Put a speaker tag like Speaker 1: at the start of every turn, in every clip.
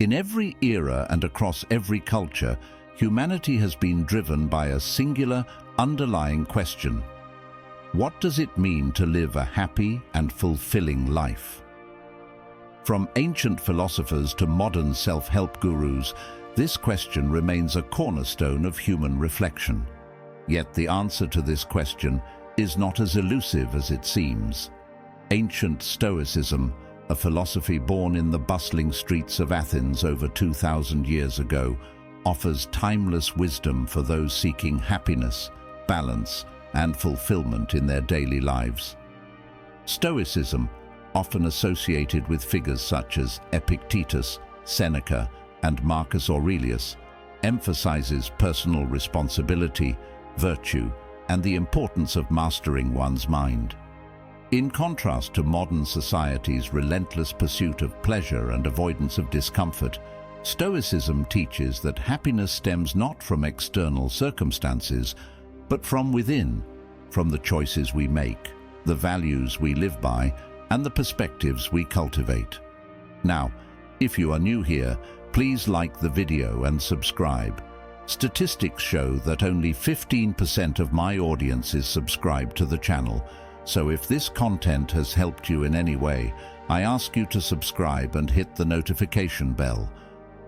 Speaker 1: In every era and across every culture, humanity has been driven by a singular, underlying question. What does it mean to live a happy and fulfilling life? From ancient philosophers to modern self-help gurus, this question remains a cornerstone of human reflection. Yet the answer to this question is not as elusive as it seems. Ancient Stoicism, a philosophy born in the bustling streets of Athens over 2,000 years ago, offers timeless wisdom for those seeking happiness, balance, and fulfillment in their daily lives. Stoicism, often associated with figures such as Epictetus, Seneca, and Marcus Aurelius, emphasizes personal responsibility, virtue, and the importance of mastering one's mind. In contrast to modern society's relentless pursuit of pleasure and avoidance of discomfort, Stoicism teaches that happiness stems not from external circumstances, but from within, from the choices we make, the values we live by, and the perspectives we cultivate. Now, if you are new here, please like the video and subscribe. Statistics show that only 15% of my audience is subscribed to the channel, so if this content has helped you in any way, I ask you to subscribe and hit the notification bell.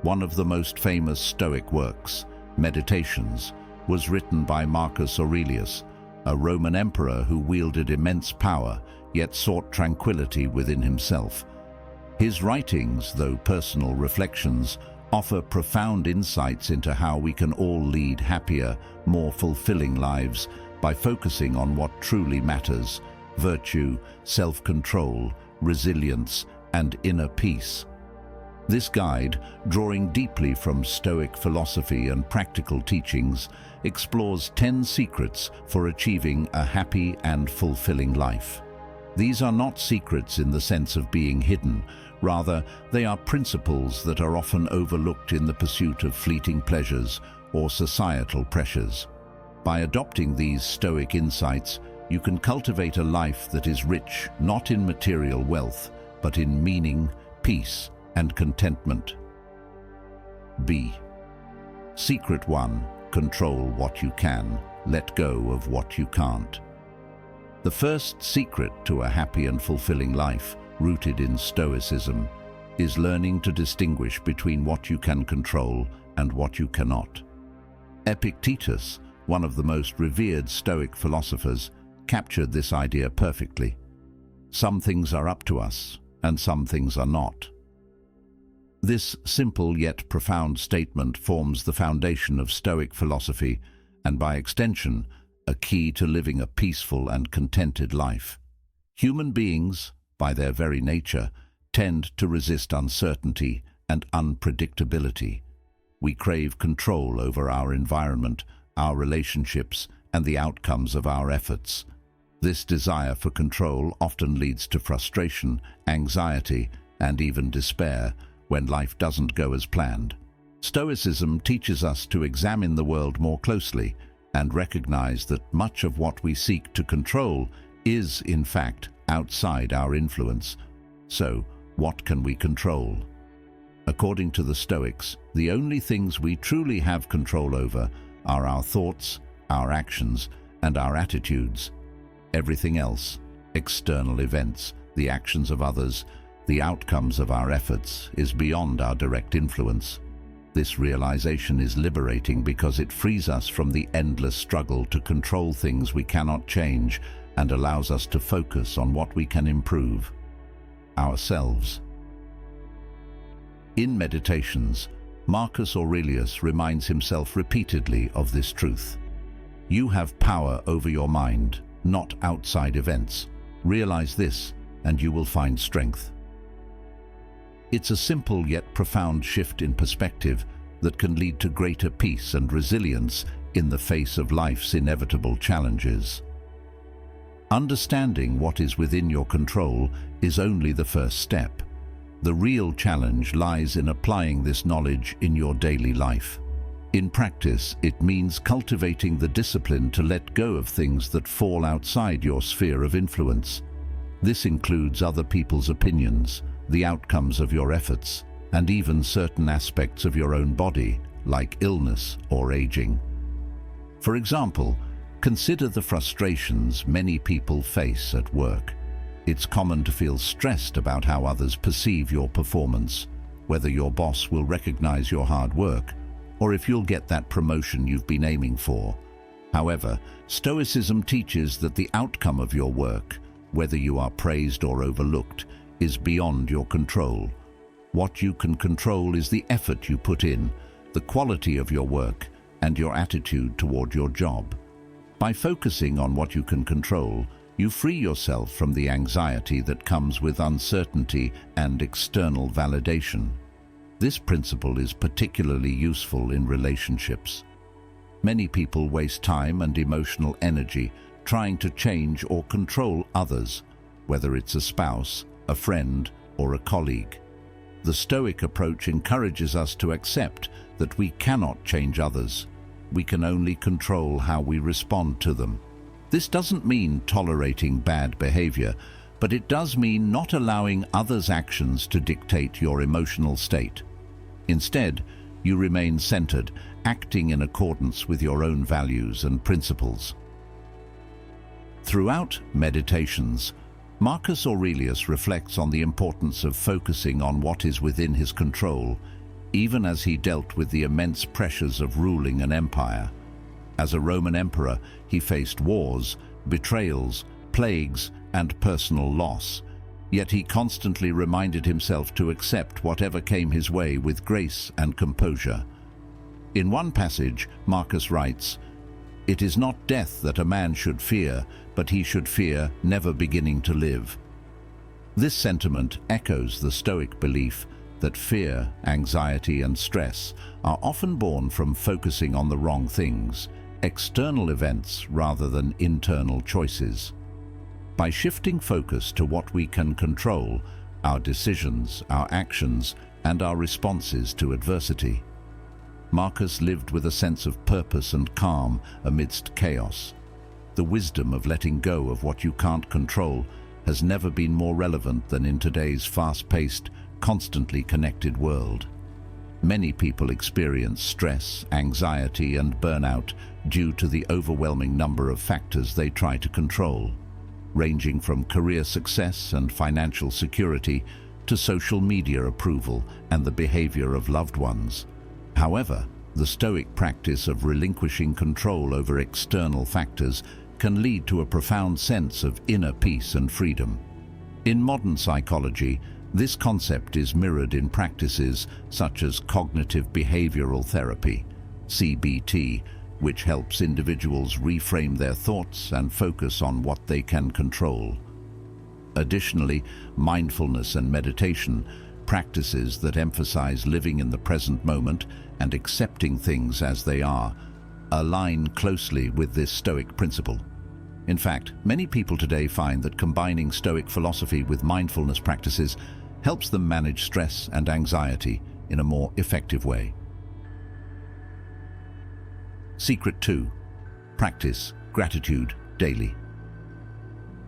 Speaker 1: One of the most famous Stoic works, Meditations, was written by Marcus Aurelius, a Roman emperor who wielded immense power, yet sought tranquility within himself. His writings, though personal reflections, offer profound insights into how we can all lead happier, more fulfilling lives by focusing on what truly matters: virtue, self-control, resilience, and inner peace. This guide, drawing deeply from Stoic philosophy and practical teachings, explores 10 secrets for achieving a happy and fulfilling life. These are not secrets in the sense of being hidden. Rather, they are principles that are often overlooked in the pursuit of fleeting pleasures or societal pressures. By adopting these Stoic insights, you can cultivate a life that is rich not in material wealth, but in meaning, peace, and contentment. B. Secret 1. Control what you can, let go of what you can't. The first secret to a happy and fulfilling life, rooted in Stoicism, is learning to distinguish between what you can control and what you cannot. Epictetus, one of the most revered Stoic philosophers, captured this idea perfectly. Some things are up to us, and some things are not. This simple yet profound statement forms the foundation of Stoic philosophy and, by extension, a key to living a peaceful and contented life. Human beings, by their very nature, tend to resist uncertainty and unpredictability. We crave control over our environment, our relationships, and the outcomes of our efforts. This desire for control often leads to frustration, anxiety, and even despair when life doesn't go as planned. Stoicism teaches us to examine the world more closely and recognize that much of what we seek to control is, in fact, outside our influence. So, what can we control? According to the Stoics, the only things we truly have control over are our thoughts, our actions, and our attitudes. Everything else, external events, the actions of others, the outcomes of our efforts, is beyond our direct influence. This realization is liberating because it frees us from the endless struggle to control things we cannot change and allows us to focus on what we can improve: ourselves. In Meditations, Marcus Aurelius reminds himself repeatedly of this truth. You have power over your mind, not outside events. Realize this, and you will find strength. It's a simple yet profound shift in perspective that can lead to greater peace and resilience in the face of life's inevitable challenges. Understanding what is within your control is only the first step. The real challenge lies in applying this knowledge in your daily life. In practice, it means cultivating the discipline to let go of things that fall outside your sphere of influence. This includes other people's opinions, the outcomes of your efforts, and even certain aspects of your own body, like illness or aging. For example, consider the frustrations many people face at work. It's common to feel stressed about how others perceive your performance, whether your boss will recognize your hard work, or if you'll get that promotion you've been aiming for. However, Stoicism teaches that the outcome of your work, whether you are praised or overlooked, is beyond your control. What you can control is the effort you put in, the quality of your work, and your attitude toward your job. By focusing on what you can control, you free yourself from the anxiety that comes with uncertainty and external validation. This principle is particularly useful in relationships. Many people waste time and emotional energy trying to change or control others, whether it's a spouse, a friend, or a colleague. The Stoic approach encourages us to accept that we cannot change others. We can only control how we respond to them. This doesn't mean tolerating bad behavior, but it does mean not allowing others' actions to dictate your emotional state. Instead, you remain centered, acting in accordance with your own values and principles. Throughout Meditations, Marcus Aurelius reflects on the importance of focusing on what is within his control, even as he dealt with the immense pressures of ruling an empire. As a Roman emperor, he faced wars, betrayals, plagues, and personal loss. Yet he constantly reminded himself to accept whatever came his way with grace and composure. In one passage, Marcus writes, "It is not death that a man should fear, but he should fear never beginning to live." This sentiment echoes the Stoic belief that fear, anxiety, and stress are often born from focusing on the wrong things, external events rather than internal choices. By shifting focus to what we can control, our decisions, our actions, and our responses to adversity, Marcus lived with a sense of purpose and calm amidst chaos. The wisdom of letting go of what you can't control has never been more relevant than in today's fast-paced, constantly connected world. Many people experience stress, anxiety, and burnout due to the overwhelming number of factors they try to control, ranging from career success and financial security to social media approval and the behavior of loved ones. However, the Stoic practice of relinquishing control over external factors can lead to a profound sense of inner peace and freedom. In modern psychology, this concept is mirrored in practices such as cognitive behavioral therapy, CBT, which helps individuals reframe their thoughts and focus on what they can control. Additionally, mindfulness and meditation, practices that emphasize living in the present moment and accepting things as they are, align closely with this Stoic principle. In fact, many people today find that combining Stoic philosophy with mindfulness practices helps them manage stress and anxiety in a more effective way. Secret 2. Practice gratitude daily.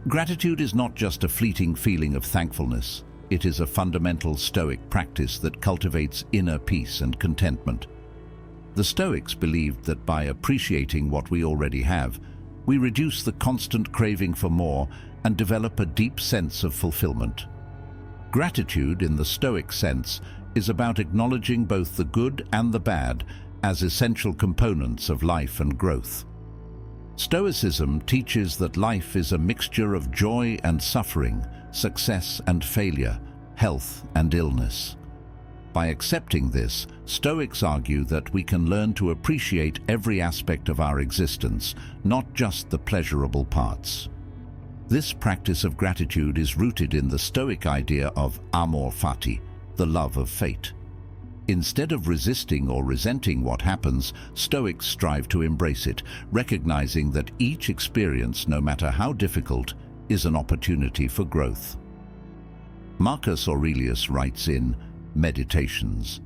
Speaker 1: Gratitude is not just a fleeting feeling of thankfulness. It is a fundamental Stoic practice that cultivates inner peace and contentment. The Stoics believed that by appreciating what we already have, we reduce the constant craving for more and develop a deep sense of fulfillment. Gratitude, in the Stoic sense, is about acknowledging both the good and the bad as essential components of life and growth. Stoicism teaches that life is a mixture of joy and suffering, success and failure, health and illness. By accepting this, Stoics argue that we can learn to appreciate every aspect of our existence, not just the pleasurable parts. This practice of gratitude is rooted in the Stoic idea of amor fati, the love of fate. Instead of resisting or resenting what happens, Stoics strive to embrace it, recognizing that each experience, no matter how difficult, is an opportunity for growth. Marcus Aurelius writes in Meditations,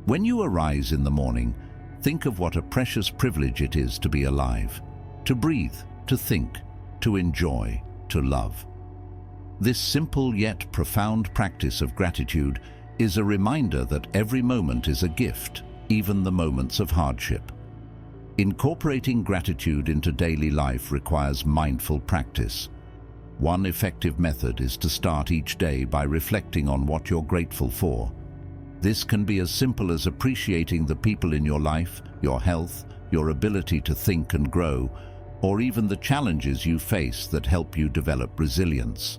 Speaker 1: "When you arise in the morning, think of what a precious privilege it is to be alive, to breathe, to think, to enjoy, to love." This simple yet profound practice of gratitude is a reminder that every moment is a gift, even the moments of hardship. Incorporating gratitude into daily life requires mindful practice. One effective method is to start each day by reflecting on what you're grateful for. This can be as simple as appreciating the people in your life, your health, your ability to think and grow, or even the challenges you face that help you develop resilience.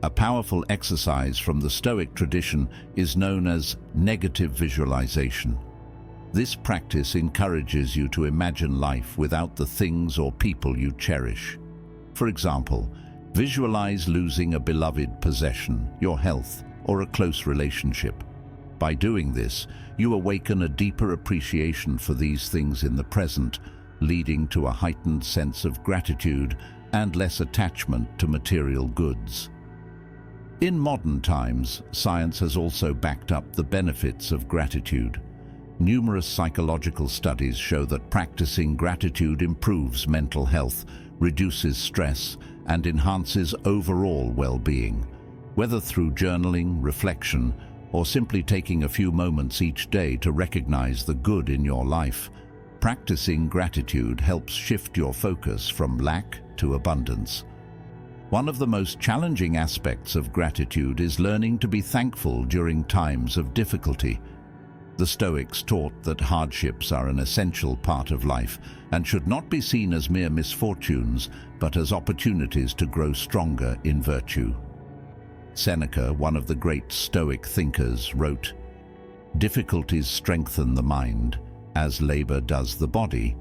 Speaker 1: A powerful exercise from the Stoic tradition is known as negative visualization. This practice encourages you to imagine life without the things or people you cherish. For example, visualize losing a beloved possession, your health, or a close relationship. By doing this, you awaken a deeper appreciation for these things in the present, leading to a heightened sense of gratitude and less attachment to material goods. In modern times, science has also backed up the benefits of gratitude. Numerous psychological studies show that practicing gratitude improves mental health, reduces stress, and enhances overall well-being. Whether through journaling, reflection, or simply taking a few moments each day to recognize the good in your life, practicing gratitude helps shift your focus from lack to abundance. One of the most challenging aspects of gratitude is learning to be thankful during times of difficulty. The Stoics taught that hardships are an essential part of life and should not be seen as mere misfortunes, but as opportunities to grow stronger in virtue. Seneca, one of the great Stoic thinkers, wrote, "Difficulties strengthen the mind, as labor does the body."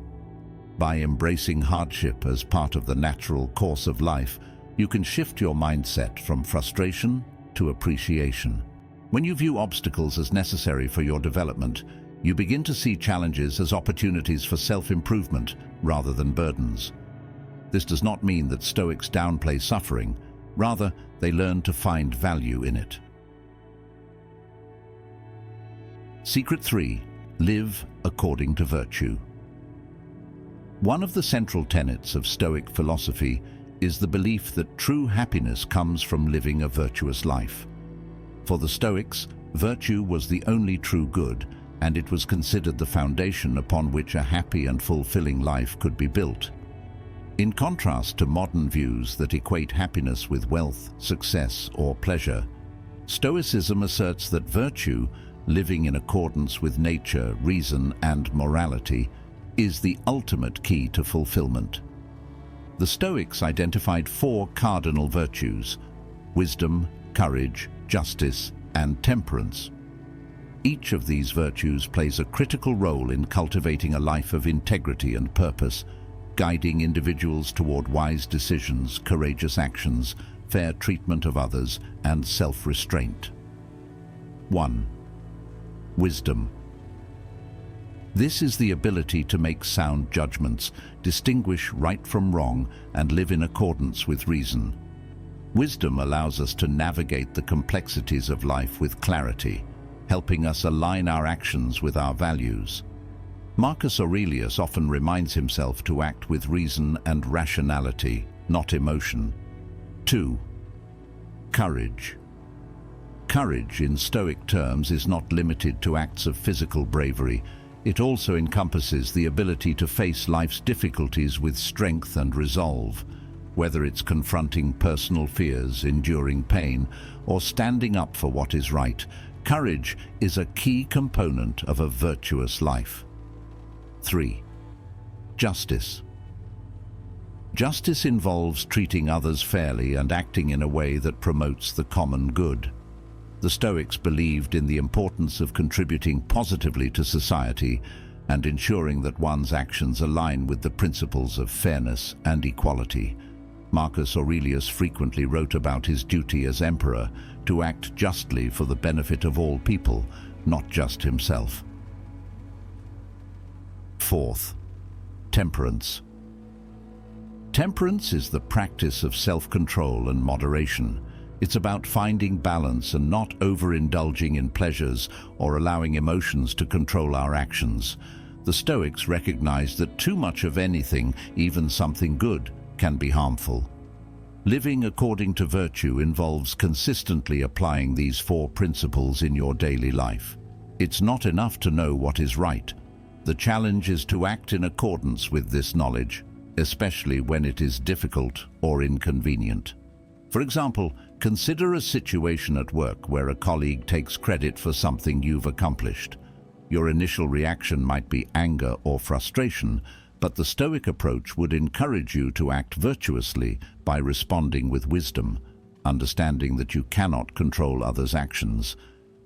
Speaker 1: By embracing hardship as part of the natural course of life, you can shift your mindset from frustration to appreciation. When you view obstacles as necessary for your development, you begin to see challenges as opportunities for self-improvement rather than burdens. This does not mean that Stoics downplay suffering. Rather, they learn to find value in it. Secret 3. Live according to virtue. One of the central tenets of Stoic philosophy is the belief that true happiness comes from living a virtuous life. For the Stoics, virtue was the only true good, and it was considered the foundation upon which a happy and fulfilling life could be built. In contrast to modern views that equate happiness with wealth, success, or pleasure, Stoicism asserts that virtue, living in accordance with nature, reason, and morality, is the ultimate key to fulfillment. The Stoics identified 4 cardinal virtues: wisdom, courage, justice, and temperance. Each of these virtues plays a critical role in cultivating a life of integrity and purpose, guiding individuals toward wise decisions, courageous actions, fair treatment of others, and self-restraint. 1. Wisdom. This is the ability to make sound judgments, distinguish right from wrong, and live in accordance with reason. Wisdom allows us to navigate the complexities of life with clarity, helping us align our actions with our values. Marcus Aurelius often reminds himself to act with reason and rationality, not emotion. 2. Courage. Courage, in Stoic terms, is not limited to acts of physical bravery. It also encompasses the ability to face life's difficulties with strength and resolve. Whether it's confronting personal fears, enduring pain, or standing up for what is right, courage is a key component of a virtuous life. 3. Justice. Justice involves treating others fairly and acting in a way that promotes the common good. The Stoics believed in the importance of contributing positively to society and ensuring that one's actions align with the principles of fairness and equality. Marcus Aurelius frequently wrote about his duty as emperor to act justly for the benefit of all people, not just himself. 4th, temperance. Temperance is the practice of self-control and moderation. It's about finding balance and not overindulging in pleasures or allowing emotions to control our actions. The Stoics recognized that too much of anything, even something good, can be harmful. Living according to virtue involves consistently applying these 4 principles in your daily life. It's not enough to know what is right. The challenge is to act in accordance with this knowledge, especially when it is difficult or inconvenient. For example, consider a situation at work where a colleague takes credit for something you've accomplished. Your initial reaction might be anger or frustration, but the Stoic approach would encourage you to act virtuously by responding with wisdom, understanding that you cannot control others' actions.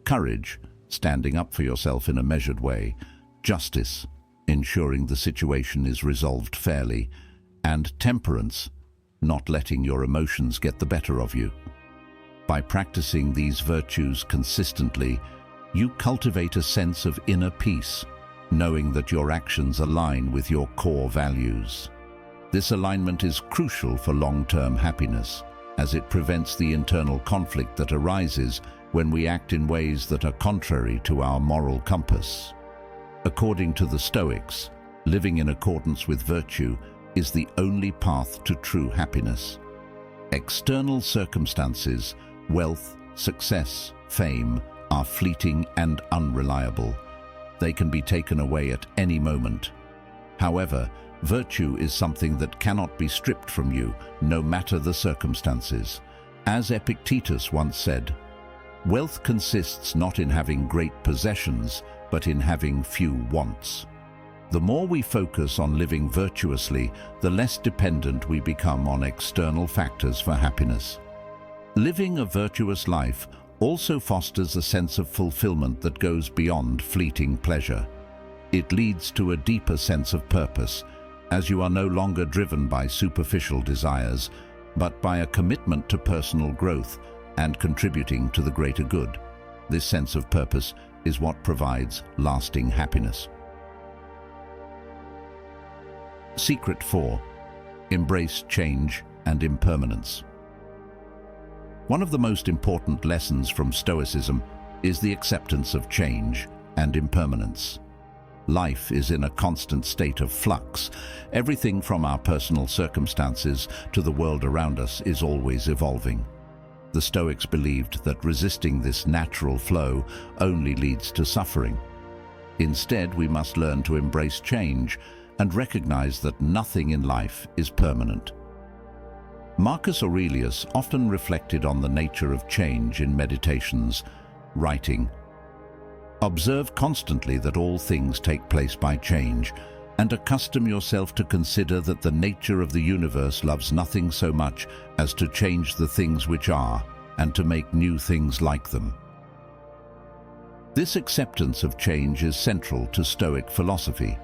Speaker 1: Courage, standing up for yourself in a measured way. Justice, ensuring the situation is resolved fairly. And temperance, not letting your emotions get the better of you. By practicing these virtues consistently, you cultivate a sense of inner peace, knowing that your actions align with your core values. This alignment is crucial for long-term happiness, as it prevents the internal conflict that arises when we act in ways that are contrary to our moral compass. According to the Stoics, living in accordance with virtue is the only path to true happiness. External circumstances, wealth, success, fame, are fleeting and unreliable. They can be taken away at any moment. However, virtue is something that cannot be stripped from you, no matter the circumstances. As Epictetus once said, "Wealth consists not in having great possessions, but in having few wants." The more we focus on living virtuously, the less dependent we become on external factors for happiness. Living a virtuous life also fosters a sense of fulfillment that goes beyond fleeting pleasure. It leads to a deeper sense of purpose, as you are no longer driven by superficial desires, but by a commitment to personal growth and contributing to the greater good. This sense of purpose is what provides lasting happiness. Secret 4. Embrace change and impermanence. One of the most important lessons from Stoicism is the acceptance of change and impermanence. Life is in a constant state of flux. Everything from our personal circumstances to the world around us is always evolving. The Stoics believed that resisting this natural flow only leads to suffering. Instead, we must learn to embrace change and recognize that nothing in life is permanent. Marcus Aurelius often reflected on the nature of change in meditations, writing, "Observe constantly that all things take place by change, and accustom yourself to consider that the nature of the universe loves nothing so much as to change the things which are, and to make new things like them." This acceptance of change is central to Stoic philosophy.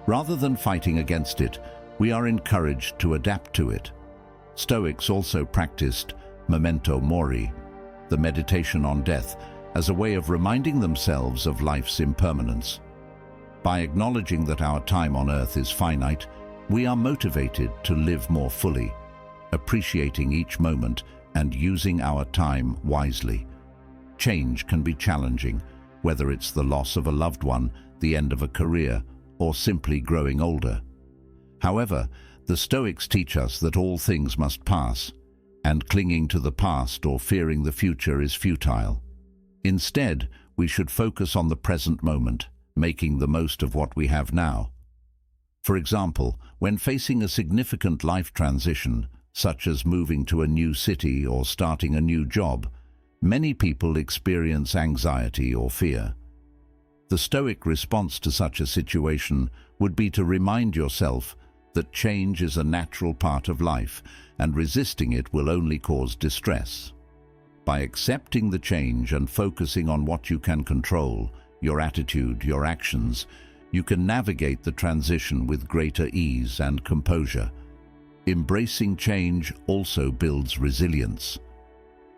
Speaker 1: Rather than fighting against it, we are encouraged to adapt to it. Stoics also practiced memento mori, the meditation on death, as a way of reminding themselves of life's impermanence. By acknowledging that our time on earth is finite, we are motivated to live more fully, appreciating each moment and using our time wisely. Change can be challenging, whether it's the loss of a loved one, the end of a career, or simply growing older. However, the Stoics teach us that all things must pass, and clinging to the past or fearing the future is futile. Instead, we should focus on the present moment, making the most of what we have now. For example, when facing a significant life transition, such as moving to a new city or starting a new job, many people experience anxiety or fear. The Stoic response to such a situation would be to remind yourself that change is a natural part of life, and resisting it will only cause distress. By accepting the change and focusing on what you can control, your attitude, your actions, you can navigate the transition with greater ease and composure. Embracing change also builds resilience.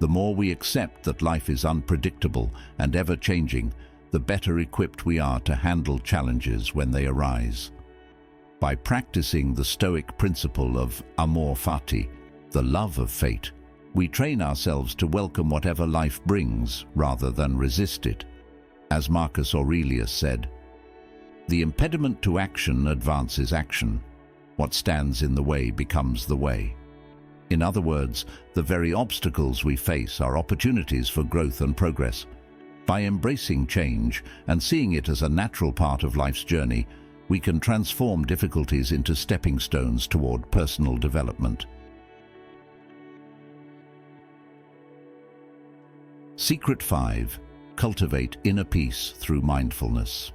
Speaker 1: The more we accept that life is unpredictable and ever-changing, the better equipped we are to handle challenges when they arise. By practicing the Stoic principle of amor fati, the love of fate, we train ourselves to welcome whatever life brings rather than resist it. As Marcus Aurelius said, "The impediment to action advances action. What stands in the way becomes the way." In other words, the very obstacles we face are opportunities for growth and progress. By embracing change and seeing it as a natural part of life's journey, we can transform difficulties into stepping stones toward personal development. Secret 5. Cultivate inner peace through mindfulness.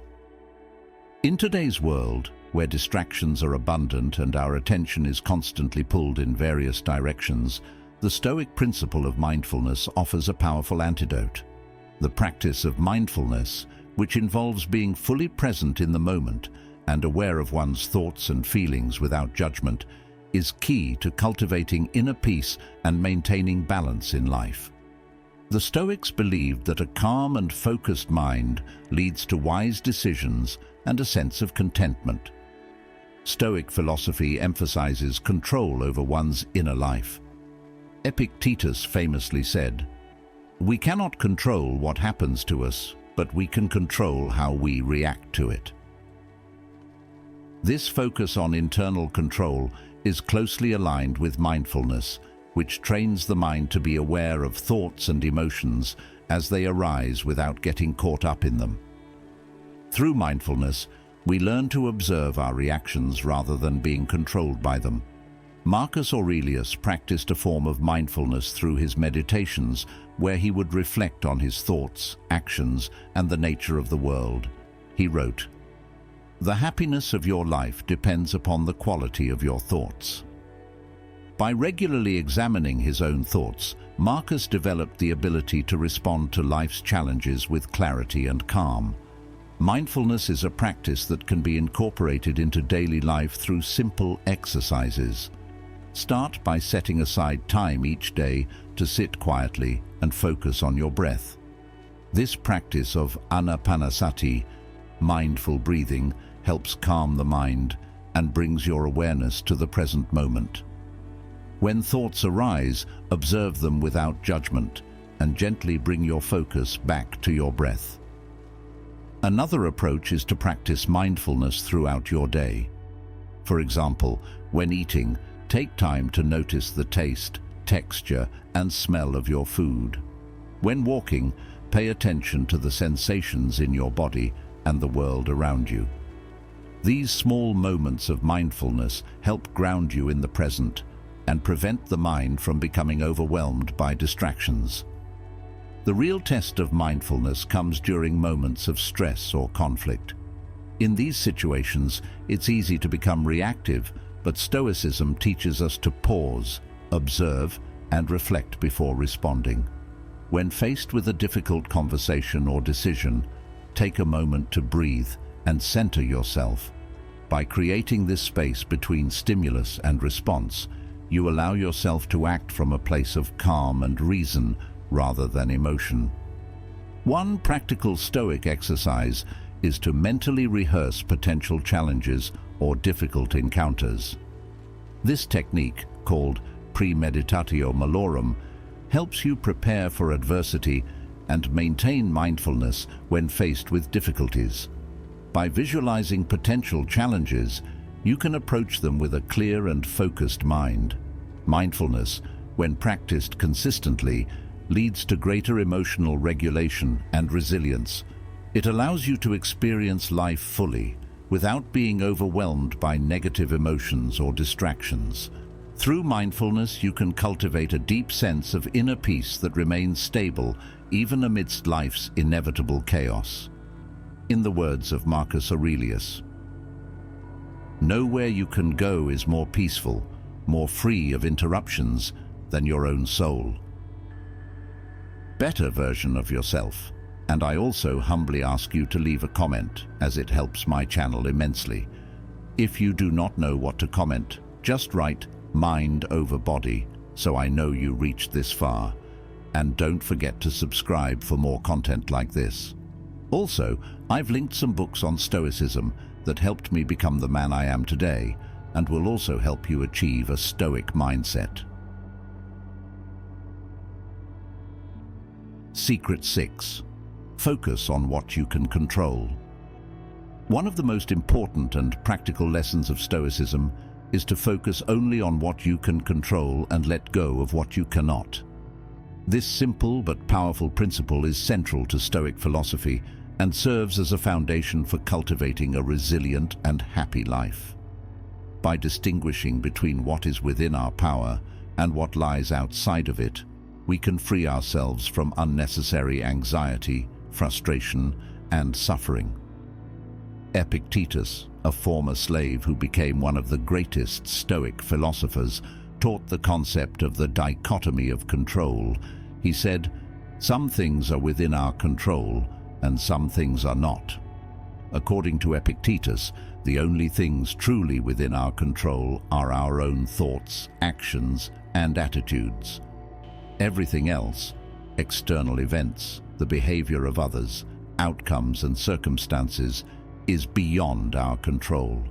Speaker 1: In today's world, where distractions are abundant and our attention is constantly pulled in various directions, the Stoic principle of mindfulness offers a powerful antidote. The practice of mindfulness, which involves being fully present in the moment and aware of one's thoughts and feelings without judgment, is key to cultivating inner peace and maintaining balance in life. The Stoics believed that a calm and focused mind leads to wise decisions and a sense of contentment. Stoic philosophy emphasizes control over one's inner life. Epictetus famously said, "We cannot control what happens to us, but we can control how we react to it." This focus on internal control is closely aligned with mindfulness, which trains the mind to be aware of thoughts and emotions as they arise without getting caught up in them. Through mindfulness, we learn to observe our reactions rather than being controlled by them. Marcus Aurelius practiced a form of mindfulness through his meditations, where he would reflect on his thoughts, actions, and the nature of the world. He wrote, "The happiness of your life depends upon the quality of your thoughts." By regularly examining his own thoughts, Marcus developed the ability to respond to life's challenges with clarity and calm. Mindfulness is a practice that can be incorporated into daily life through simple exercises. Start by setting aside time each day to sit quietly and focus on your breath. This practice of anapanasati, mindful breathing, helps calm the mind and brings your awareness to the present moment. When thoughts arise, observe them without judgment and gently bring your focus back to your breath. Another approach is to practice mindfulness throughout your day. For example, when eating, take time to notice the taste, texture, and smell of your food. When walking, pay attention to the sensations in your body and the world around you. These small moments of mindfulness help ground you in the present and prevent the mind from becoming overwhelmed by distractions. The real test of mindfulness comes during moments of stress or conflict. In these situations, it's easy to become reactive, but Stoicism teaches us to pause, observe, and reflect before responding. When faced with a difficult conversation or decision, take a moment to breathe and center yourself. By creating this space between stimulus and response, you allow yourself to act from a place of calm and reason rather than emotion. One practical Stoic exercise is to mentally rehearse potential challenges or difficult encounters. This technique, called premeditatio malorum, helps you prepare for adversity and maintain mindfulness when faced with difficulties. By visualizing potential challenges, you can approach them with a clear and focused mind. Mindfulness, when practiced consistently, leads to greater emotional regulation and resilience. It allows you to experience life fully, without being overwhelmed by negative emotions or distractions. Through mindfulness, you can cultivate a deep sense of inner peace that remains stable even amidst life's inevitable chaos. In the words of Marcus Aurelius, "Nowhere you can go is more peaceful, more free of interruptions than your own soul." Better version of yourself. And I also humbly ask you to leave a comment, as it helps my channel immensely. If you do not know what to comment, just write "mind over body" so I know you reached this far. And don't forget to subscribe for more content like this. Also, I've linked some books on Stoicism that helped me become the man I am today, and will also help you achieve a Stoic mindset. Secret 6. Focus on what you can control. One of the most important and practical lessons of Stoicism is to focus only on what you can control and let go of what you cannot. This simple but powerful principle is central to Stoic philosophy and serves as a foundation for cultivating a resilient and happy life. By distinguishing between what is within our power and what lies outside of it, we can free ourselves from unnecessary anxiety, frustration, and suffering. Epictetus, a former slave who became one of the greatest Stoic philosophers, taught the concept of the dichotomy of control. He said, "Some things are within our control, and some things are not." According to Epictetus, the only things truly within our control are our own thoughts, actions, and attitudes. Everything else, external events, the behavior of others, outcomes and circumstances, is beyond our control.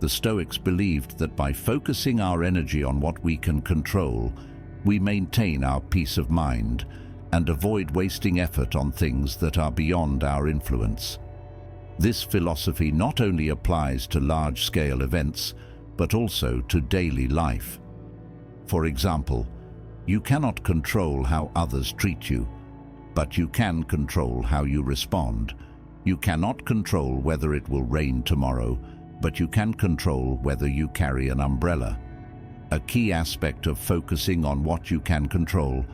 Speaker 1: The Stoics believed that by focusing our energy on what we can control, we maintain our peace of mind and avoid wasting effort on things that are beyond our influence. This philosophy not only applies to large-scale events, but also to daily life. For example, you cannot control how others treat you, but you can control how you respond. You cannot control whether it will rain tomorrow, but you can control whether you carry an umbrella. A key aspect of focusing on what you can control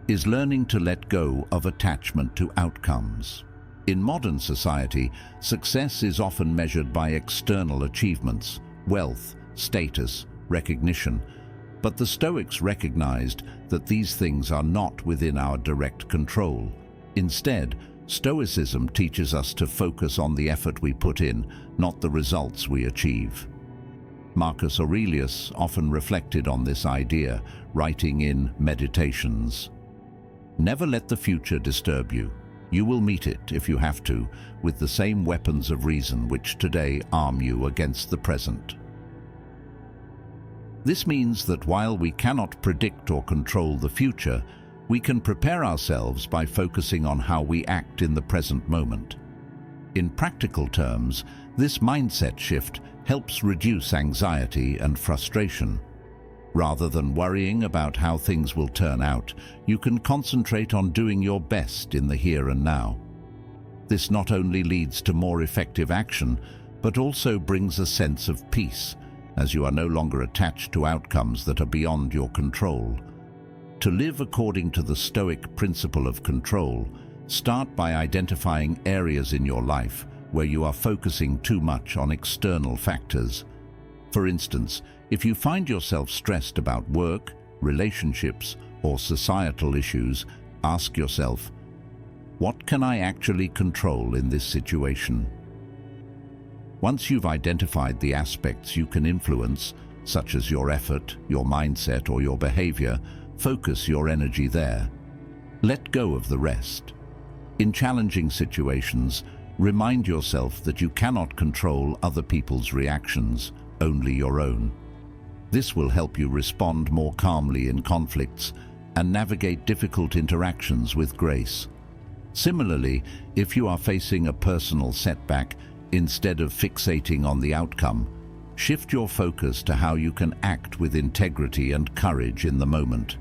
Speaker 1: is learning to let go of attachment to outcomes. In modern society, success is often measured by external achievements, wealth, status, recognition. But the Stoics recognized that these things are not within our direct control. Instead, Stoicism teaches us to focus on the effort we put in, not the results we achieve. Marcus Aurelius often reflected on this idea, writing in Meditations, "Never let the future disturb you. You will meet it, if you have to, with the same weapons of reason which today arm you against the present." This means that while we cannot predict or control the future, we can prepare ourselves by focusing on how we act in the present moment. In practical terms, this mindset shift helps reduce anxiety and frustration. Rather than worrying about how things will turn out, you can concentrate on doing your best in the here and now. This not only leads to more effective action, but also brings a sense of peace, as you are no longer attached to outcomes that are beyond your control. To live according to the Stoic principle of control, start by identifying areas in your life where you are focusing too much on external factors. For instance, if you find yourself stressed about work, relationships, or societal issues, ask yourself, what can I actually control in this situation? Once you've identified the aspects you can influence, such as your effort, your mindset, or your behavior, focus your energy there. Let go of the rest. In challenging situations, remind yourself that you cannot control other people's reactions, only your own. This will help you respond more calmly in conflicts and navigate difficult interactions with grace. Similarly, if you are facing a personal setback, instead of fixating on the outcome, shift your focus to how you can act with integrity and courage in the moment.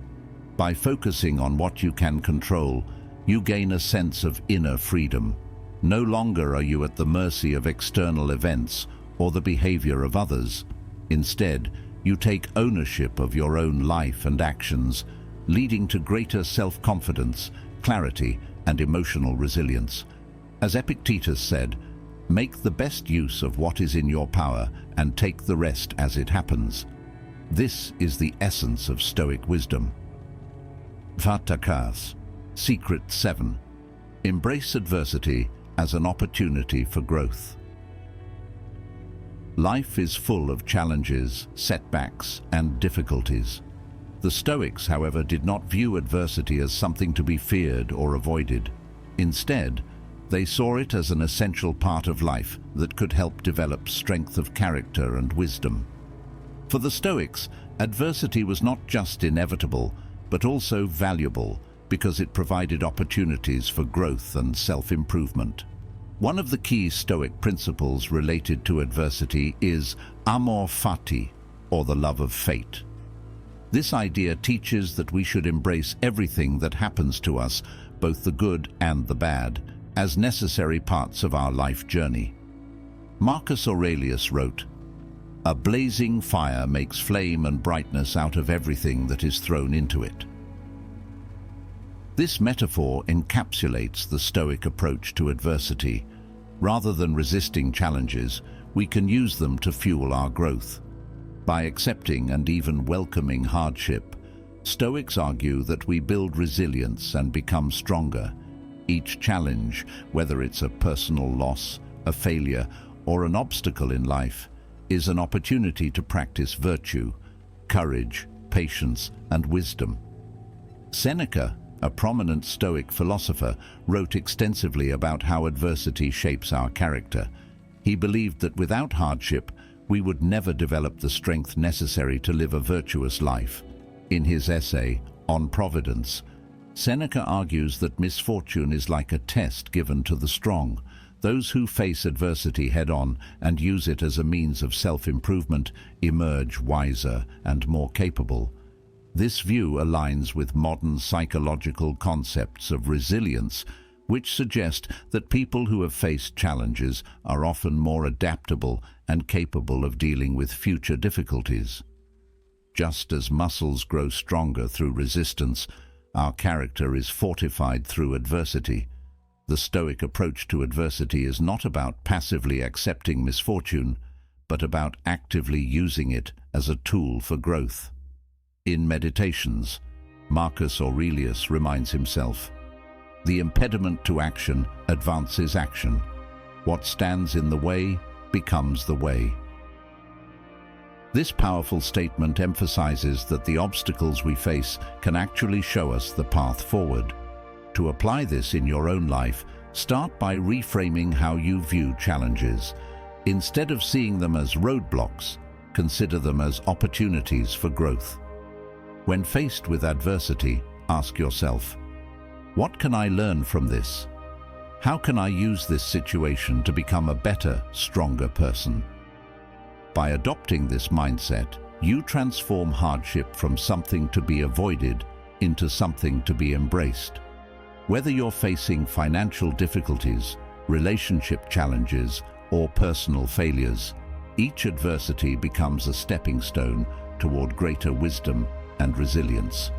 Speaker 1: By focusing on what you can control, you gain a sense of inner freedom. No longer are you at the mercy of external events or the behavior of others. Instead, you take ownership of your own life and actions, leading to greater self-confidence, clarity, and emotional resilience. As Epictetus said, "Make the best use of what is in your power and take the rest as it happens." This is the essence of Stoic wisdom. Vatakas, Secret 7. Embrace adversity as an opportunity for growth. Life is full of challenges, setbacks, and difficulties. The Stoics, however, did not view adversity as something to be feared or avoided. Instead, they saw it as an essential part of life that could help develop strength of character and wisdom. For the Stoics, adversity was not just inevitable, but also valuable because it provided opportunities for growth and self-improvement. One of the key Stoic principles related to adversity is amor fati, or the love of fate. This idea teaches that we should embrace everything that happens to us, both the good and the bad, as necessary parts of our life journey. Marcus Aurelius wrote, "A blazing fire makes flame and brightness out of everything that is thrown into it." This metaphor encapsulates the Stoic approach to adversity. Rather than resisting challenges, we can use them to fuel our growth. By accepting and even welcoming hardship, Stoics argue that we build resilience and become stronger. Each challenge, whether it's a personal loss, a failure, or an obstacle in life, is an opportunity to practice virtue, courage, patience, and wisdom. Seneca, a prominent Stoic philosopher, wrote extensively about how adversity shapes our character. He believed that without hardship, we would never develop the strength necessary to live a virtuous life. In his essay, On Providence, Seneca argues that misfortune is like a test given to the strong. Those who face adversity head-on and use it as a means of self-improvement emerge wiser and more capable. This view aligns with modern psychological concepts of resilience, which suggest that people who have faced challenges are often more adaptable and capable of dealing with future difficulties. Just as muscles grow stronger through resistance, our character is fortified through adversity. The Stoic approach to adversity is not about passively accepting misfortune, but about actively using it as a tool for growth. In Meditations, Marcus Aurelius reminds himself, "The impediment to action advances action. What stands in the way becomes the way." This powerful statement emphasizes that the obstacles we face can actually show us the path forward. To apply this in your own life, start by reframing how you view challenges. Instead of seeing them as roadblocks, consider them as opportunities for growth. When faced with adversity, ask yourself, what can I learn from this? How can I use this situation to become a better, stronger person? By adopting this mindset, you transform hardship from something to be avoided into something to be embraced. Whether you're facing financial difficulties, relationship challenges, or personal failures, each adversity becomes a stepping stone toward greater wisdom and resilience.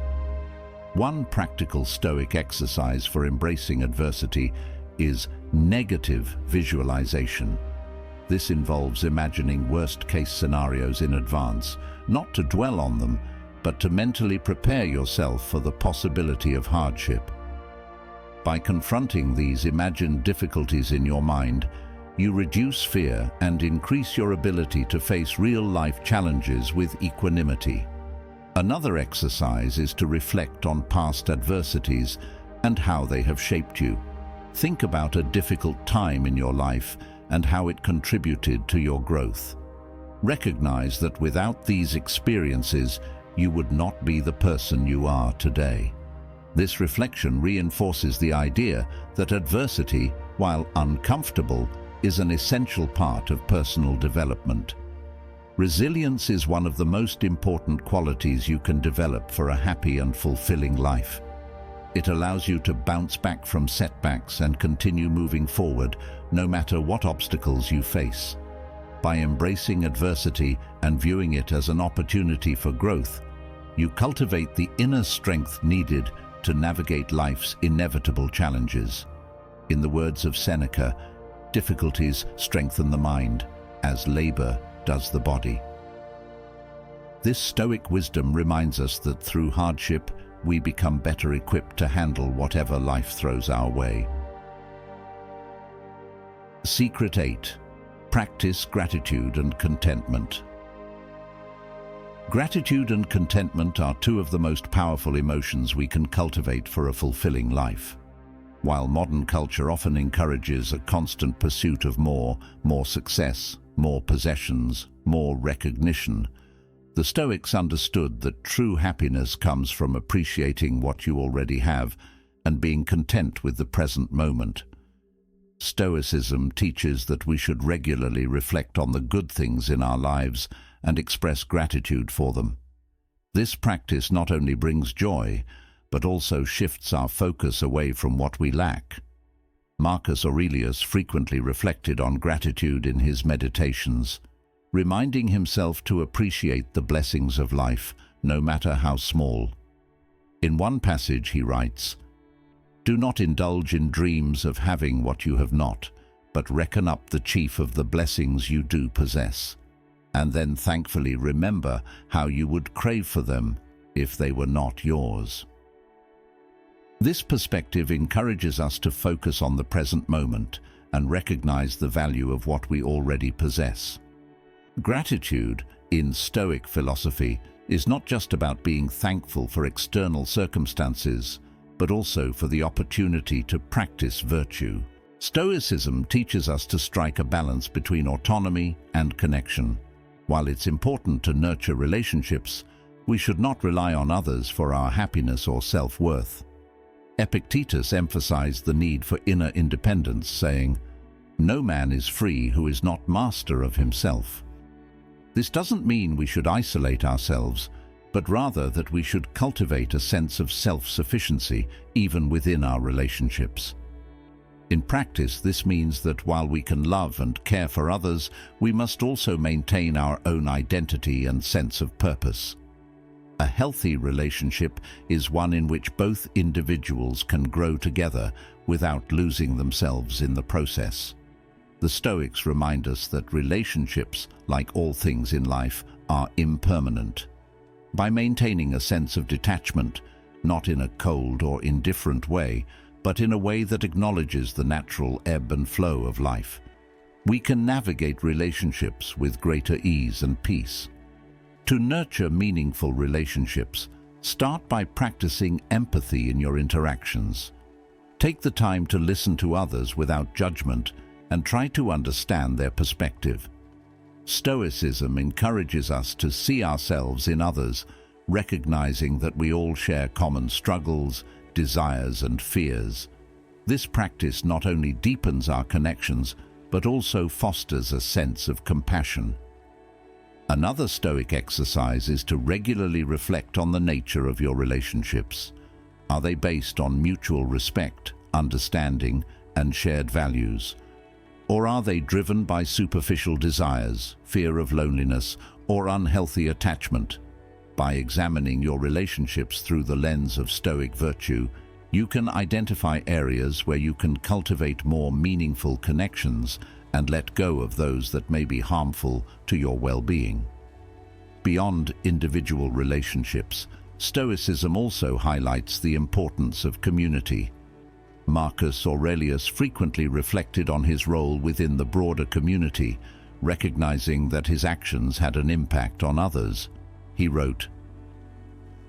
Speaker 1: One practical Stoic exercise for embracing adversity is negative visualization. This involves imagining worst-case scenarios in advance, not to dwell on them, but to mentally prepare yourself for the possibility of hardship. By confronting these imagined difficulties in your mind, you reduce fear and increase your ability to face real-life challenges with equanimity. Another exercise is to reflect on past adversities and how they have shaped you. Think about a difficult time in your life and how it contributed to your growth. Recognize that without these experiences, you would not be the person you are today. This reflection reinforces the idea that adversity, while uncomfortable, is an essential part of personal development. Resilience is one of the most important qualities you can develop for a happy and fulfilling life. It allows you to bounce back from setbacks and continue moving forward, no matter what obstacles you face. By embracing adversity and viewing it as an opportunity for growth, you cultivate the inner strength needed to navigate life's inevitable challenges. In the words of Seneca, difficulties strengthen the mind, as labor does the body. This Stoic wisdom reminds us that through hardship, we become better equipped to handle whatever life throws our way. Secret 8. Practice gratitude and contentment. Gratitude and contentment are two of the most powerful emotions we can cultivate for a fulfilling life. While modern culture often encourages a constant pursuit of more success, more possessions, more recognition, the Stoics understood that true happiness comes from appreciating what you already have and being content with the present moment. Stoicism teaches that we should regularly reflect on the good things in our lives and express gratitude for them. This practice not only brings joy, but also shifts our focus away from what we lack. Marcus Aurelius frequently reflected on gratitude in his meditations, reminding himself to appreciate the blessings of life, no matter how small. In one passage he writes, "Do not indulge in dreams of having what you have not, but reckon up the chief of the blessings you do possess, and then thankfully remember how you would crave for them if they were not yours." This perspective encourages us to focus on the present moment and recognize the value of what we already possess. Gratitude, in Stoic philosophy, is not just about being thankful for external circumstances, but also for the opportunity to practice virtue. Stoicism teaches us to strike a balance between autonomy and connection. While it's important to nurture relationships, we should not rely on others for our happiness or self-worth. Epictetus emphasized the need for inner independence, saying, "No man is free who is not master of himself." This doesn't mean we should isolate ourselves, but rather that we should cultivate a sense of self-sufficiency even within our relationships. In practice, this means that while we can love and care for others, we must also maintain our own identity and sense of purpose. A healthy relationship is one in which both individuals can grow together without losing themselves in the process. The Stoics remind us that relationships, like all things in life, are impermanent. By maintaining a sense of detachment, not in a cold or indifferent way, but in a way that acknowledges the natural ebb and flow of life, we can navigate relationships with greater ease and peace. To nurture meaningful relationships, start by practicing empathy in your interactions. Take the time to listen to others without judgment and try to understand their perspective. Stoicism encourages us to see ourselves in others, recognizing that we all share common struggles, desires, and fears. This practice not only deepens our connections, but also fosters a sense of compassion. Another Stoic exercise is to regularly reflect on the nature of your relationships. Are they based on mutual respect, understanding, and shared values? Or are they driven by superficial desires, fear of loneliness, or unhealthy attachment? By examining your relationships through the lens of Stoic virtue, you can identify areas where you can cultivate more meaningful connections and let go of those that may be harmful to your well-being. Beyond individual relationships, Stoicism also highlights the importance of community. Marcus Aurelius frequently reflected on his role within the broader community, recognizing that his actions had an impact on others. He wrote,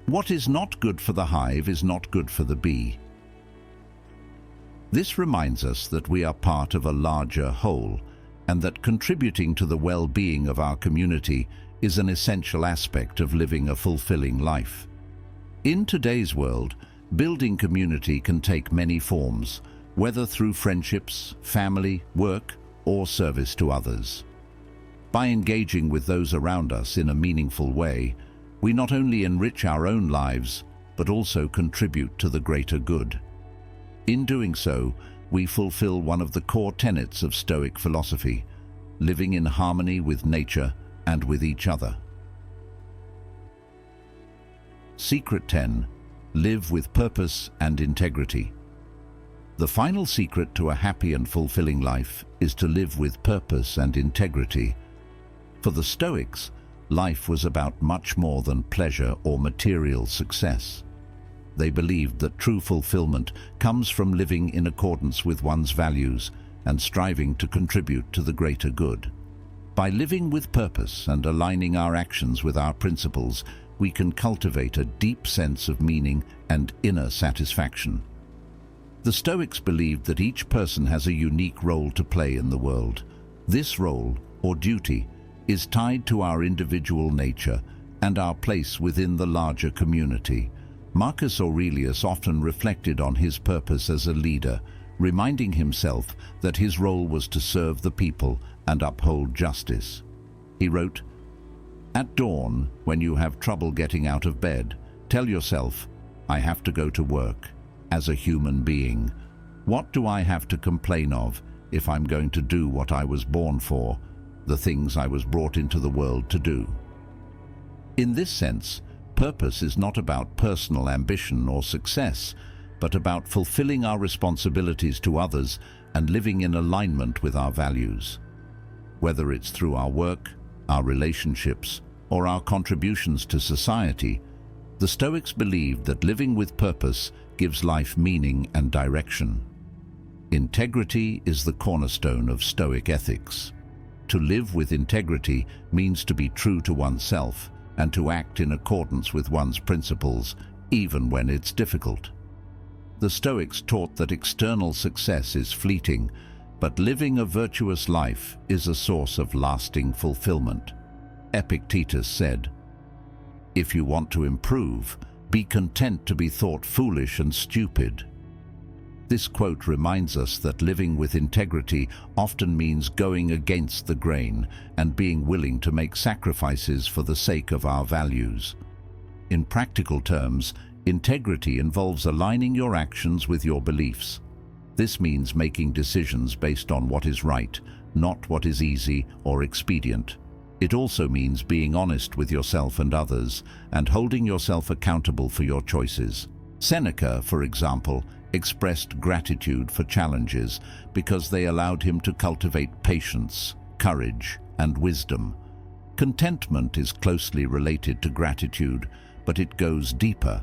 Speaker 1: "What is not good for the hive is not good for the bee." This reminds us that we are part of a larger whole, and that contributing to the well-being of our community is an essential aspect of living a fulfilling life. In today's world, building community can take many forms, whether through friendships, family, work, or service to others. By engaging with those around us in a meaningful way, we not only enrich our own lives, but also contribute to the greater good. In doing so, we fulfill one of the core tenets of Stoic philosophy, living in harmony with nature and with each other. Secret 10. Live with purpose and integrity. The final secret to a happy and fulfilling life is to live with purpose and integrity. For the Stoics, life was about much more than pleasure or material success. They believed that true fulfillment comes from living in accordance with one's values and striving to contribute to the greater good. By living with purpose and aligning our actions with our principles, we can cultivate a deep sense of meaning and inner satisfaction. The Stoics believed that each person has a unique role to play in the world. This role, or duty, is tied to our individual nature and our place within the larger community. Marcus Aurelius often reflected on his purpose as a leader, reminding himself that his role was to serve the people and uphold justice. He wrote, At dawn, when you have trouble getting out of bed, tell yourself, I have to go to work. As a human being, what do I have to complain of if I'm going to do what I was born for, the things I was brought into the world to do? In this sense, purpose is not about personal ambition or success, but about fulfilling our responsibilities to others and living in alignment with our values. Whether it's through our work, our relationships, or our contributions to society, the Stoics believed that living with purpose gives life meaning and direction. Integrity is the cornerstone of Stoic ethics. To live with integrity means to be true to oneself and to act in accordance with one's principles, even when it's difficult. The Stoics taught that external success is fleeting, but living a virtuous life is a source of lasting fulfillment. Epictetus said, "If you want to improve, be content to be thought foolish and stupid." This quote reminds us that living with integrity often means going against the grain and being willing to make sacrifices for the sake of our values. In practical terms, integrity involves aligning your actions with your beliefs. This means making decisions based on what is right, not what is easy or expedient. It also means being honest with yourself and others and holding yourself accountable for your choices. Seneca, for example, expressed gratitude for challenges because they allowed him to cultivate patience, courage, and wisdom. Contentment is closely related to gratitude, but it goes deeper.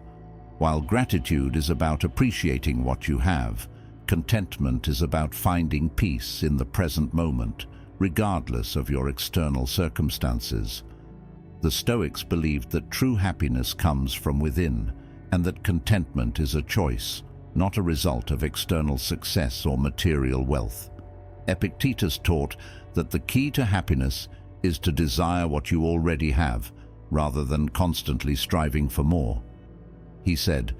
Speaker 1: While gratitude is about appreciating what you have, contentment is about finding peace in the present moment, regardless of your external circumstances. The Stoics believed that true happiness comes from within, and that contentment is a choice, not a result of external success or material wealth. Epictetus taught that the key to happiness is to desire what you already have, rather than constantly striving for more. He said,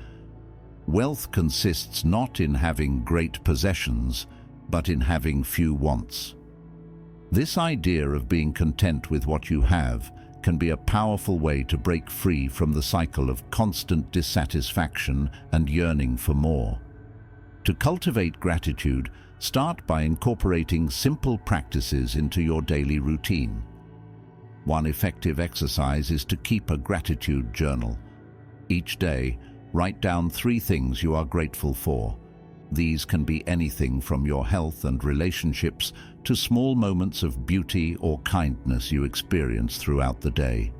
Speaker 1: "Wealth consists not in having great possessions, but in having few wants." This idea of being content with what you have can be a powerful way to break free from the cycle of constant dissatisfaction and yearning for more. To cultivate gratitude, start by incorporating simple practices into your daily routine. One effective exercise is to keep a gratitude journal. Each day, write down 3 things you are grateful for. These can be anything from your health and relationships to small moments of beauty or kindness you experience throughout the day.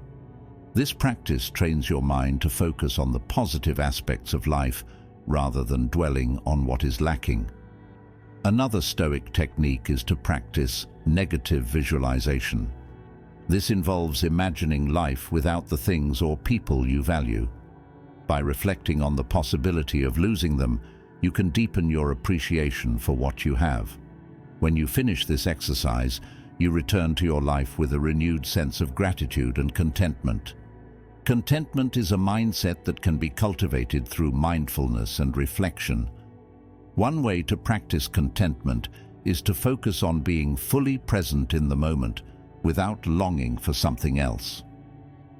Speaker 1: This practice trains your mind to focus on the positive aspects of life rather than dwelling on what is lacking. Another Stoic technique is to practice negative visualization. This involves imagining life without the things or people you value. By reflecting on the possibility of losing them, you can deepen your appreciation for what you have. When you finish this exercise, you return to your life with a renewed sense of gratitude and contentment. Contentment is a mindset that can be cultivated through mindfulness and reflection. One way to practice contentment is to focus on being fully present in the moment without longing for something else.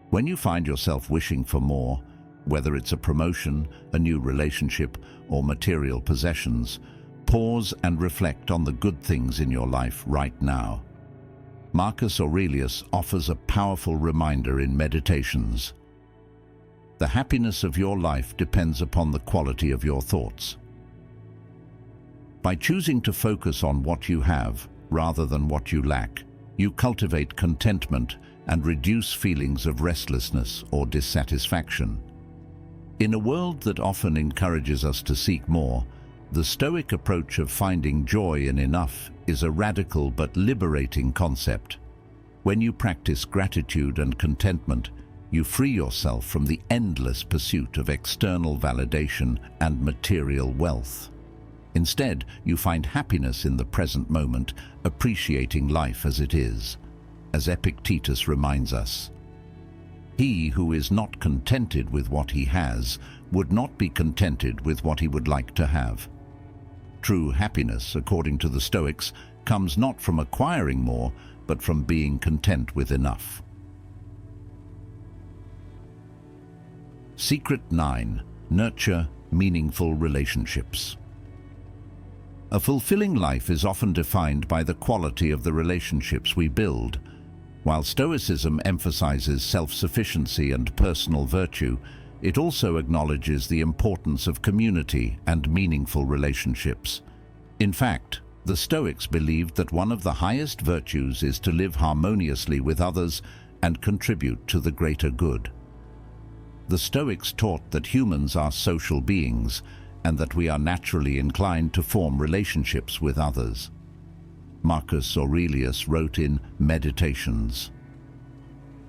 Speaker 1: When you find yourself wishing for more, whether it's a promotion, a new relationship, or material possessions, pause and reflect on the good things in your life right now. Marcus Aurelius offers a powerful reminder in Meditations. The happiness of your life depends upon the quality of your thoughts. By choosing to focus on what you have rather than what you lack, you cultivate contentment and reduce feelings of restlessness or dissatisfaction. In a world that often encourages us to seek more, the Stoic approach of finding joy in enough is a radical but liberating concept. When you practice gratitude and contentment, you free yourself from the endless pursuit of external validation and material wealth. Instead, you find happiness in the present moment, appreciating life as it is. As Epictetus reminds us, "He who is not contented with what he has would not be contented with what he would like to have." True happiness, according to the Stoics, comes not from acquiring more, but from being content with enough. Secret 9. Nurture meaningful relationships. A fulfilling life is often defined by the quality of the relationships we build. While Stoicism emphasizes self-sufficiency and personal virtue, it also acknowledges the importance of community and meaningful relationships. In fact, the Stoics believed that one of the highest virtues is to live harmoniously with others and contribute to the greater good. The Stoics taught that humans are social beings and that we are naturally inclined to form relationships with others. Marcus Aurelius wrote in Meditations,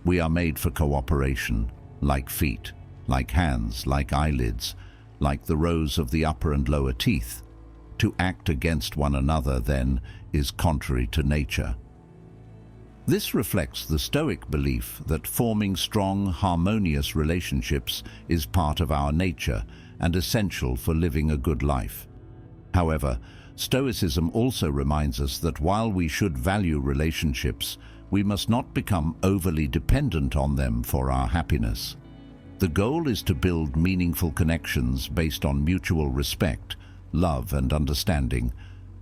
Speaker 1: "We are made for cooperation, like feet, like hands, like eyelids, like the rows of the upper and lower teeth. To act against one another, then, is contrary to nature." This reflects the Stoic belief that forming strong, harmonious relationships is part of our nature and essential for living a good life. However, Stoicism also reminds us that while we should value relationships, we must not become overly dependent on them for our happiness. The goal is to build meaningful connections based on mutual respect, love and understanding,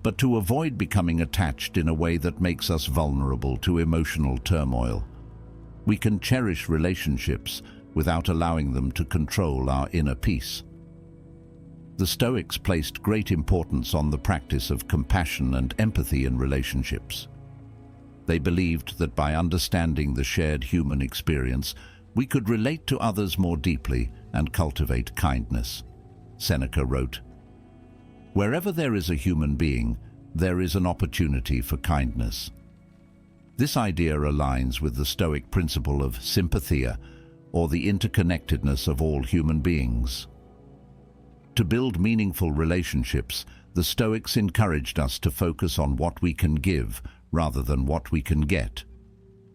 Speaker 1: but to avoid becoming attached in a way that makes us vulnerable to emotional turmoil. We can cherish relationships without allowing them to control our inner peace. The Stoics placed great importance on the practice of compassion and empathy in relationships. They believed that by understanding the shared human experience, we could relate to others more deeply and cultivate kindness. Seneca wrote, "Wherever there is a human being, there is an opportunity for kindness." This idea aligns with the Stoic principle of sympathia, or the interconnectedness of all human beings. To build meaningful relationships, the Stoics encouraged us to focus on what we can give rather than what we can get.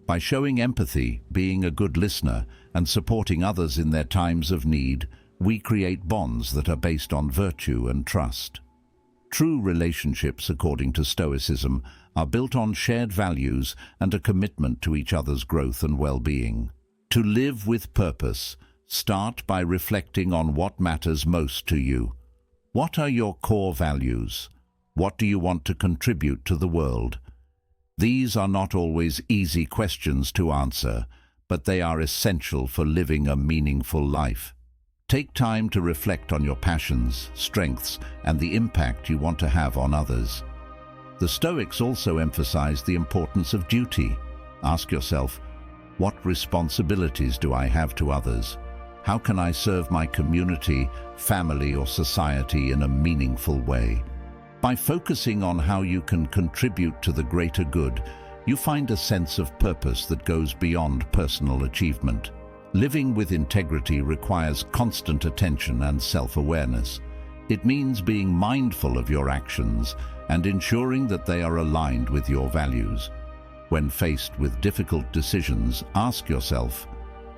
Speaker 1: By showing empathy, being a good listener, and supporting others in their times of need, we create bonds that are based on virtue and trust. True relationships, according to Stoicism, are built on shared values and a commitment to each other's growth and well-being. To live with purpose, start by reflecting on what matters most to you. What are your core values? What do you want to contribute to the world? These are not always easy questions to answer, but they are essential for living a meaningful life. Take time to reflect on your passions, strengths, and the impact you want to have on others. The Stoics also emphasize the importance of duty. Ask yourself, what responsibilities do I have to others? How can I serve my community, family, or society in a meaningful way? By focusing on how you can contribute to the greater good, you find a sense of purpose that goes beyond personal achievement. Living with integrity requires constant attention and self-awareness. It means being mindful of your actions and ensuring that they are aligned with your values. When faced with difficult decisions, ask yourself,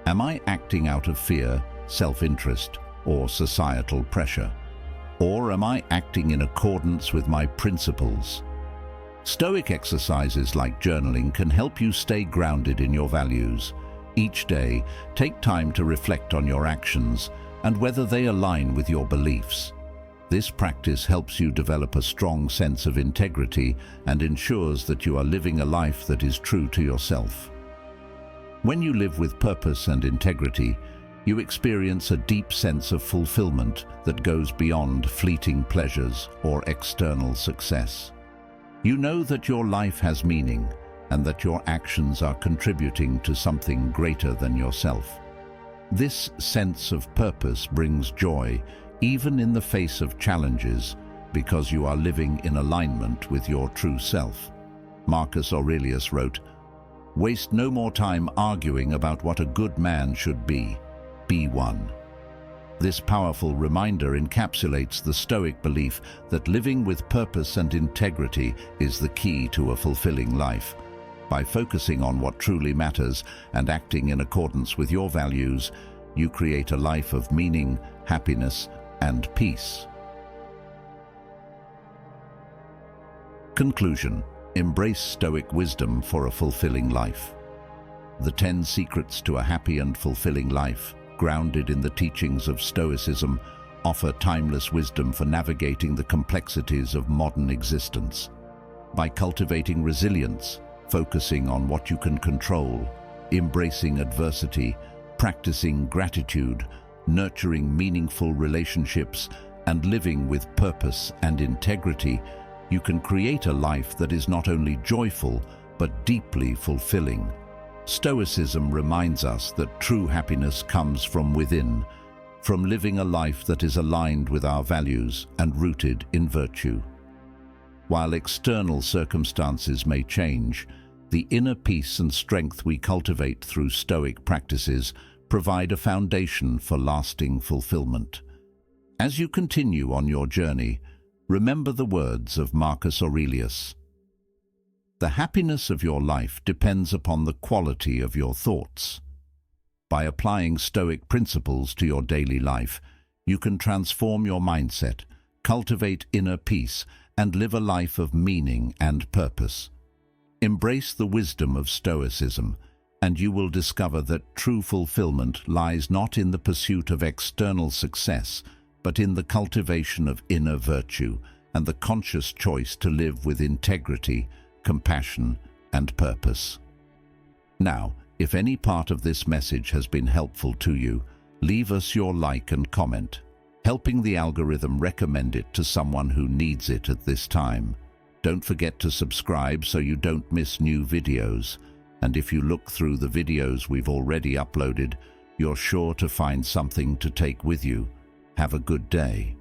Speaker 1: am I acting out of fear, self-interest, or societal pressure? Or am I acting in accordance with my principles? Stoic exercises like journaling can help you stay grounded in your values. Each day, take time to reflect on your actions and whether they align with your beliefs. This practice helps you develop a strong sense of integrity and ensures that you are living a life that is true to yourself. When you live with purpose and integrity, you experience a deep sense of fulfillment that goes beyond fleeting pleasures or external success. You know that your life has meaning and that your actions are contributing to something greater than yourself. This sense of purpose brings joy even in the face of challenges because you are living in alignment with your true self. Marcus Aurelius wrote, "Waste no more time arguing about what a good man should be. Be one." This powerful reminder encapsulates the Stoic belief that living with purpose and integrity is the key to a fulfilling life. By focusing on what truly matters and acting in accordance with your values, you create a life of meaning, happiness, and peace. Conclusion: embrace Stoic wisdom for a fulfilling life. The 10 secrets to a happy and fulfilling life grounded in the teachings of Stoicism, offer timeless wisdom for navigating the complexities of modern existence. By cultivating resilience, focusing on what you can control, embracing adversity, practicing gratitude, nurturing meaningful relationships, and living with purpose and integrity, you can create a life that is not only joyful, but deeply fulfilling. Stoicism reminds us that true happiness comes from within, from living a life that is aligned with our values and rooted in virtue. While external circumstances may change, the inner peace and strength we cultivate through Stoic practices provide a foundation for lasting fulfillment. As you continue on your journey, remember the words of Marcus Aurelius. The happiness of your life depends upon the quality of your thoughts. By applying Stoic principles to your daily life, you can transform your mindset, cultivate inner peace, and live a life of meaning and purpose. Embrace the wisdom of Stoicism, and you will discover that true fulfillment lies not in the pursuit of external success, but in the cultivation of inner virtue and the conscious choice to live with integrity, compassion, and purpose. Now, if any part of this message has been helpful to you, leave us your like and comment, helping the algorithm recommend it to someone who needs it at this time. Don't forget to subscribe so you don't miss new videos. And if you look through the videos we've already uploaded, you're sure to find something to take with you. Have a good day.